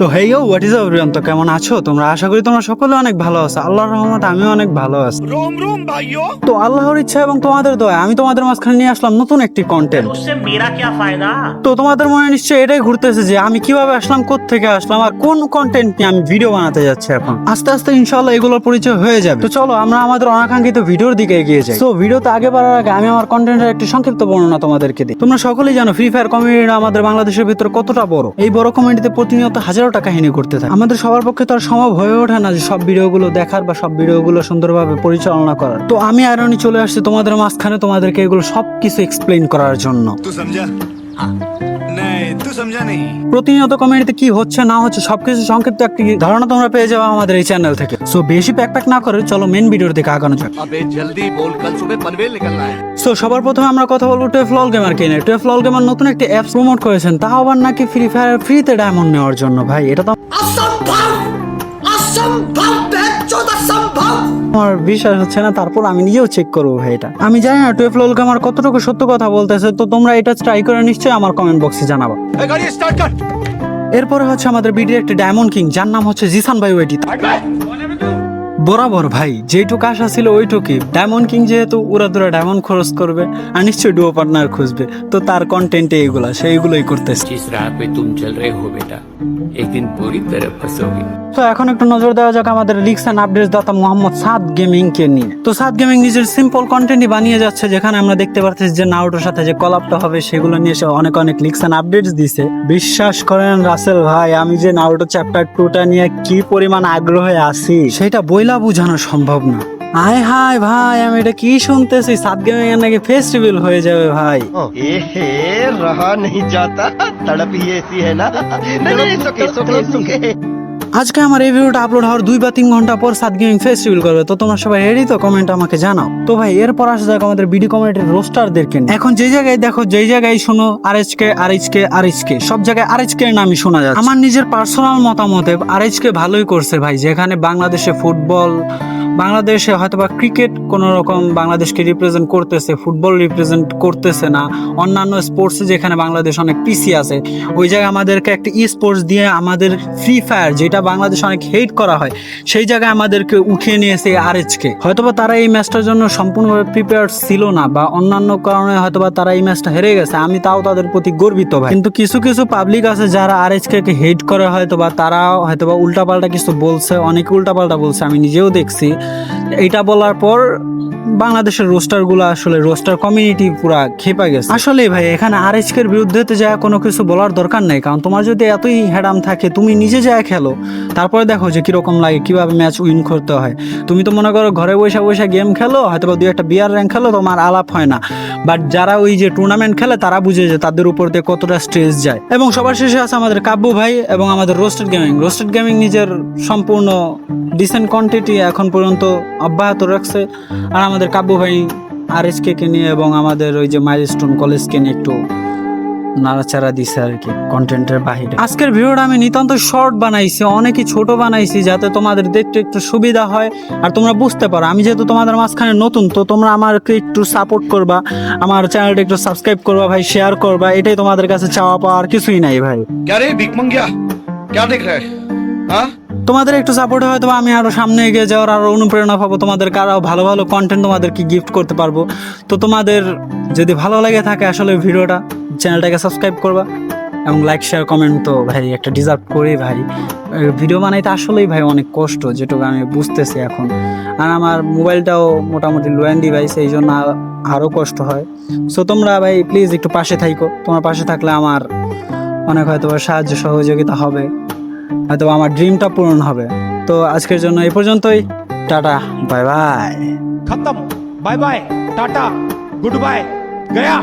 তো hey you what is everyone, তো কেমন আছো তোমরা? আশা করি তোমরা সকলে অনেক ভালো আছো। আল্লাহর রহমতে আমিও অনেক ভালো আছি। रोम रोम भाइयों। তো আল্লাহর ইচ্ছা এবং তোমাদের দয়া আমি তোমাদের মাঝখানে নিয়ে আসলাম নতুন একটি কন্টেন্ট। उससे मेरा क्या फायदा। তো তোমাদের মনে নিশ্চয়ই এটাই ঘুরতেছে যে আমি কিভাবে আসলাম, কোত্থেকে আসলাম, আর কোন কন্টেন্ট নিয়ে আমি ভিডিও বানাতে যাচ্ছি। এখন আস্তে আস্তে ইনশাআল্লাহ এগুলোর পরিচয় হয়ে যাবে। তো চলো আমরা আমাদের অনাকাঙ্ক্ষিত ভিডিওর দিকে এগিয়ে যাই। তো ভিডিওতে আগে বাড়ার আগে আমি আমার কন্টেন্টের একটি সংক্ষিপ্ত বর্ণনা তোমাদেরকে দিই। তোমরা সকলেই জানো ফ্রি ফায়ার কমিউনিটি আমাদের বাংলাদেশের ভিতরে কতটা বড়। এই বড় কমিউনিটিতে প্রতিনিয়ত হাজারোটা কাহিনী ঘটতে থাকে। আমাদের সবার পক্ষে তো আর সম্ভব হয়ে ওঠে না যে সব ভিডিওগুলো দেখার বা সব ভিডিওগুলো সুন্দরভাবে পরিচালনা করার। তো আমি আয়রনি চলে আসছি তোমাদের মাঝখানে তোমাদেরকে এগুলো সবকিছু এক্সপ্লেইন করার জন্য। तू समझा? हाँ। नहीं तू समझा नहीं। প্রতিনিয়ত কমিউনিটিতে কি হচ্ছে না হচ্ছে সবকিছু সংক্ষিপ্ত একটি ধারণা তোমরা পেয়ে যাবে আমাদের এই চ্যানেল থেকে। সো বেশি প্যাক না করে চলো মেন ভিডিওর দিকে আগানো যাক। अबे जल्दी बोल, कल सुबह पनवेल निकलना है। সো সবার প্রথমে আমরা কথা বলবো টুয়েলভ লল গেমারকে নিয়ে। টুয়েলভ লল গেমার নতুন একটি অ্যাপস প্রমোট করেছেন, তাও আবার নাকি ফ্রি ফায়ার ফ্রিতে ডায়মন্ড নেওয়ার জন্য। ভাই এটা তো আমার বিশ্বাস হচ্ছে না, তারপর আমি নিজেও চেক করবো ভাই এটা। আমি জানি না টুয়েলভ লল গেমার কতটুকু সত্য কথা বলতেছে, তো তোমরা এটা ট্রাই করে নিশ্চয়ই আমার কমেন্ট বক্সে জানাবা। ए, गाड़ी स्टार्ट कर। এরপরে হচ্ছে আমাদের বিডির একটি ডায়মন্ড কিং, যার নাম হচ্ছে জিসান ভাই ওয়েটি। বরাবর ভাই যেটুকু আশা ছিল ওইটুকুই। ডায়মন্ড কিং যেহেতু উড়াদুরা ডায়মন্ড খরচ করবে আর নিশ্চয়ই ডুও পার্টনার খুঁজবে, তো তার কন্টেন্টে এইগুলা সেইগুলোই করতেছে। जिस राह पे तुम चल रहे हो बेटा, एक दिन पूरी तरह फंसोगे। তো এখন একটু নজর দেওয়া যাক আমাদের লিক্স এন্ড আপডেটস দাতা মোহাম্মদ সাদ গেমিং কে নিয়ে। তো সাদ গেমিং নিজের সিম্পল কন্টেন্টই বানিয়ে যাচ্ছে, যেখানে আমরা দেখতে পাচ্ছি যে নারুটোর সাথে যে কলাপটা হবে সেগুলো নিয়ে সে অনেক অনেক লিক্স এন্ড আপডেটস দিছে। বিশ্বাস করেন রাসেল ভাই, আমি যে নারুটো চ্যাপ্টার 2টা নিয়ে কি পরিমাণ আগ্রহে আছি সেটা বইলা বোঝানো সম্ভব না। আয় হায় ভাই, আমি এটা কি শুনতেছি, সাদ গেমিং এর নাকি ফেস্টিভ্যাল হয়ে যাবে ভাই। ए रहा नहीं जाता, तड़प ही ऐसी है ना। नहीं सुखे सुखे सुखे। আজকে আমার এই ভিডিওটা আপলোড হওয়ার 2 বা 3 ঘন্টা পর সাদ গেমিং ফেস্টিভ্যাল করবে। তো তোমরা সবাই রেডি তো? কমেন্ট আমাকে জানাও। তো ভাই এরপর আসা যাক আমাদের বিডি কমিউনিটির রোস্টারদেরকে নিয়ে। এখন যে জায়গায় দেখো, যেই জায়গায় শোনো আরএইচকে আরএইচকে আরএইচকে, সব জায়গায় আরএইচকে এর নামই শোনা যাচ্ছে। আমার নিজের পার্সোনাল মতামতে আরএইচকে ভালোই করছে ভাই, যেখানে বাংলাদেশে ফুটবল, বাংলাদেশে হয়তোবা ক্রিকেট কোন রকম বাংলাদেশকে রিপ্রেজেন্ট করতেছে, ফুটবল রিপ্রেজেন্ট করতেছে না। অন্যান্য স্পোর্টসে যেখানে বাংলাদেশ অনেক পিছিয়ে আছে, ওই জায়গায় আমাদেরকে একটা ই স্পোর্টস দিয়ে আমাদের ফ্রি ফায়ার, যেটা বাংলাদেশে অনেক হেট করা হয়, সেই জায়গায় আমাদেরকে উঠিয়ে নিয়েছে আরএইচকে। হয়তোবা তারা এই ম্যাচটার জন্য সম্পূর্ণভাবে প্রিপেয়ার ছিল না, বা অন্যান্য কারণে হয়তোবা তারা এই ম্যাচটা হেরে গেছে। আমি তাও তাদের প্রতি গর্বিত ভাই। কিন্তু কিছু কিছু পাবলিক আছে যারা আরএইচকে কে হেট করে, হয়তোবা তারা হয়তোবা উল্টাপাল্টা কিছু বলছে, অনেক উল্টাপাল্টা বলছে, আমি নিজেও দেখছি। এইটা বলার পর বাংলাদেশের রোস্টার গুলো আসলে রোস্টার কমিউনিটি পুরা খেপা গেছে। আসলে ভাই এখানে আরএইচকের বিরুদ্ধে তো যা কোনো কিছু বলার দরকার নাই, কারণ তোমার যদি এতই হ্যাডাম থাকে তুমি নিজে যায় খেলো, তারপরে দেখো যে কিরকম লাগে, কিভাবে ম্যাচ উইন করতে হয়। তুমি তো মনে করো ঘরে বসে বসে গেম খেলো, হয়তো বা 2-1 বিয়ার র্যাঙ্ক খেলো, তোমার আলাপ হয় না। বাট যারা ওই যে টুর্নামেন্ট খেলে তারা বুঝে যে তাদের উপর দিয়ে কতটা স্ট্রেস যায়। এবং সবার শেষে আছে আমাদের কাব্য ভাই এবং আমাদের রোস্টেড গেমিং। রোস্টেড গেমিং নিজের সম্পূর্ণ ডিসেন্ট কন্টেন্টই এখন পর্যন্ত অব্যাহত রাখছে, আর আমাদের কাব্য ভাই আরএইচকে কে নিয়ে এবং আমাদের ওই যে মাইলস্টোন কলেজকে নিয়ে একটু নাড়াচাড়া দিছে আর কি কন্টেন্টের বাহিরে। আজকের ভিডিওটা আমি নিতান্ত শর্ট বানাইছি, অনেকই ছোট বানাইছি, যাতে তোমাদের দেখতে একটু সুবিধা হয় আর তোমরা বুঝতে পারো। আমি যেহেতু তোমাদের মাঝখানে নতুন, তো তোমরা আমাকে একটু সাপোর্ট করবা, আমার চ্যানেলটা একটু সাবস্ক্রাইব করবা ভাই, শেয়ার করবা, এটাই তোমাদের কাছে চাওয়া পাওয়ার কিছুই নাই ভাই। क्या रे भिख मंगिया, क्या देख रहा है? हाँ? তোমাদের একটু সাপোর্ট হয়তো আমি আরো সামনে এগিয়ে যাওয়ার আরো অনুপ্রেরণা পাবো, তোমাদেরকে আরো ভালো ভালো কন্টেন্ট তোমাদেরকে গিফট করতে পারবো। তো তোমাদের যদি ভালো লাগে থাকে আসলে ভিডিওটা, চ্যানেলটাকে সাবস্ক্রাইব করবা এবং লাইক শেয়ার কমেন্ট তো ভাই একটা ডিজার্ভ করি ভাই। ভিডিও বানাইতে আসলেই ভাই অনেক কষ্ট, যেটুকু আমি বুঝতেছি এখন। আর আমার মোবাইলটাও মোটামুটি লো এন্ড ডিভাইস, এই জন্য আরও কষ্ট হয়। সো তোমরা ভাই প্লিজ একটু পাশে থাইকো, তোমার পাশে থাকলে আমার অনেক হয়তো সাহায্য সহযোগিতা হবে, হয়তো আমার ড্রিমটা পূরণ হবে। তো আজকের জন্য এই পর্যন্তই, টাটা বাই বাই। खत्म, bye bye, tata, good bye, गया।